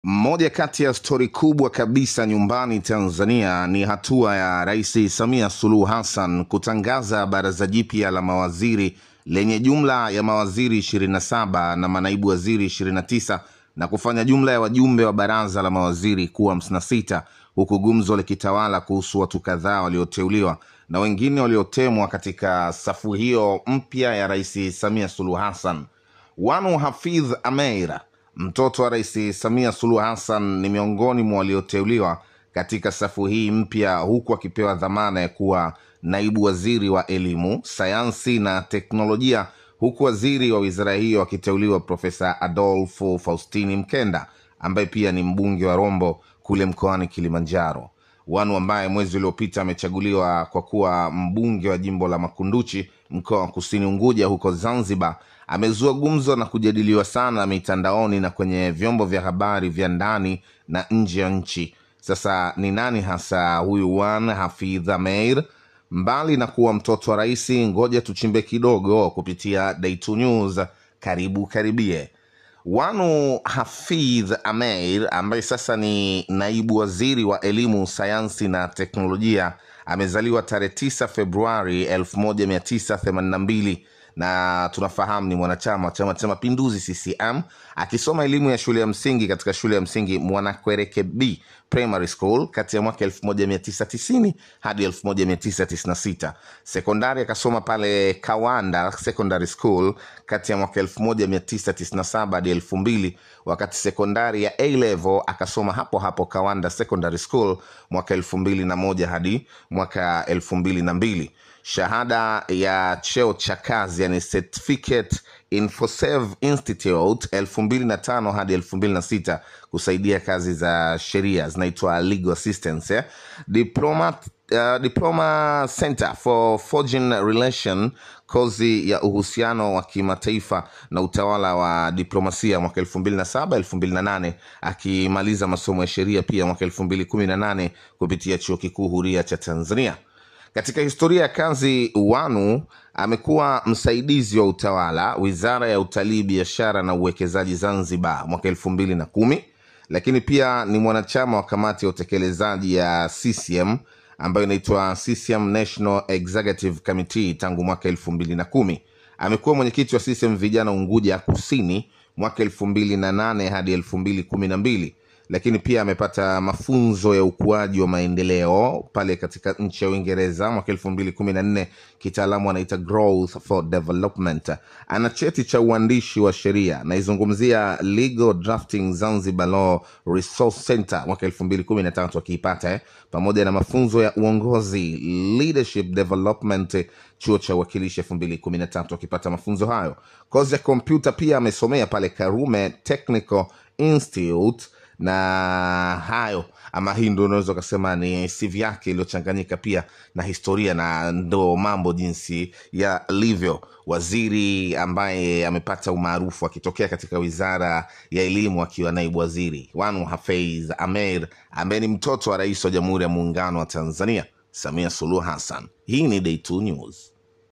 Moja kati ya stori kubwa kabisa nyumbani Tanzania ni hatua ya Rais Samia Suluhu Hassan kutangaza baraza jipya la mawaziri lenye jumla ya mawaziri 27 na manaibu waziri 29 na kufanya jumla ya wajumbe wa baraza la mawaziri kuwa 56, huku gumzo likitawala kuhusu watu kadhaa walioteuliwa na wengine waliotemwa katika safu hiyo mpya ya Rais Samia Suluhu Hassan. Wanu Hafidh Ameir, mtoto wa Rais Samia Suluhu Hassan, ni miongoni mwa walioteuliwa katika safu hii mpya, huku akipewa dhamana ya kuwa naibu waziri wa elimu, sayansi na teknolojia, huku waziri wa wizara hiyo akiteuliwa Profesa Adolfo Faustini Mkenda ambaye pia ni mbunge wa Rombo kule mkoani Kilimanjaro. Wanu ambaye mwezi uliopita amechaguliwa kwa kuwa mbunge wa jimbo la Makunduchi mkoa wa Kusini Unguja huko Zanzibar, amezua gumzo na kujadiliwa sana mitandaoni na kwenye vyombo vya habari vya ndani na nje ya nchi. Sasa ni nani hasa huyu Wanu Hafidh Ameir? Mbali na kuwa mtoto wa rais, ngoja tuchimbe kidogo kupitia Day 2 News. Karibie. Wanu Hafidh Ameir ambaye sasa ni naibu waziri wa elimu, sayansi na teknolojia amezaliwa tarehe 9 Februari 1982 na tunafahamu ni mwanachama wa Chama cha Mapinduzi CCM, akisoma elimu ya shule ya msingi katika shule ya msingi Mwanakwerekwe B Primary School kati ya mwaka 1990 hadi 1996. Sekondari akasoma pale Kawanda Secondary School kati ya mwaka 1997 hadi 2000, wakati sekondari ya A-level akasoma hapo hapo Kawanda Secondary School mwaka 2001 hadi mwaka 2002. Shahada ya cheo cha kazi, yani Certificate in Forcev Institute 2005 hadi 2006, kusaidia kazi za sheria zinaitwa legal assistance. Diploma Center for Foreign Relation, kozi ya uhusiano wa kimataifa na utawala wa diplomasia mwaka 2007-2008, akimaliza masomo ya sheria pia mwaka 2018 kupitia Chuo Kikuu Huria cha Tanzania. Katika historia ya kazi, Wanu amekuwa msaidizi wa utawala, Wizara ya Utalii, Biashara na Uwekezaji Zanzibar mwaka 2010, lakini pia ni mwanachama wa kamati ya utekelezaji ya CCM ambayo inaitwa CCM National Executive Committee tangu mwaka 2010. Amekuwa mwenyekiti wa CCM Vijana Unguja Kusini mwaka 2008 hadi 2012. Lakini pia amepata mafunzo ya ukuaji wa maendeleo pale katika nchi ya Uingereza mwaka 2014, kitaalamu anaita Growth for Development. Ana cheti cha uandishi wa sheria, na izungumzia Legal Drafting Zanzibar Law Resource Center mwaka 2013 akiipata, pamoja na mafunzo ya uongozi Leadership Development chuo cha uwakilishi 2013 akipata mafunzo hayo. Kozi ya kompyuta pia amesomea pale Karume Technical Institute, na hayo ama hii ndio unaweza kusema ni CV yake iliyochanganyika pia na historia, na ndo mambo jinsi ya livyo. Waziri ambaye amepata umaarufu akitokea katika wizara ya elimu akiwa naibu waziri, Wanu Hafidh Ameir ambaye ni mtoto wa rais wa Jamhuri ya Muungano wa Tanzania Samia Suluhu Hassan. Hii ni Day 2 News.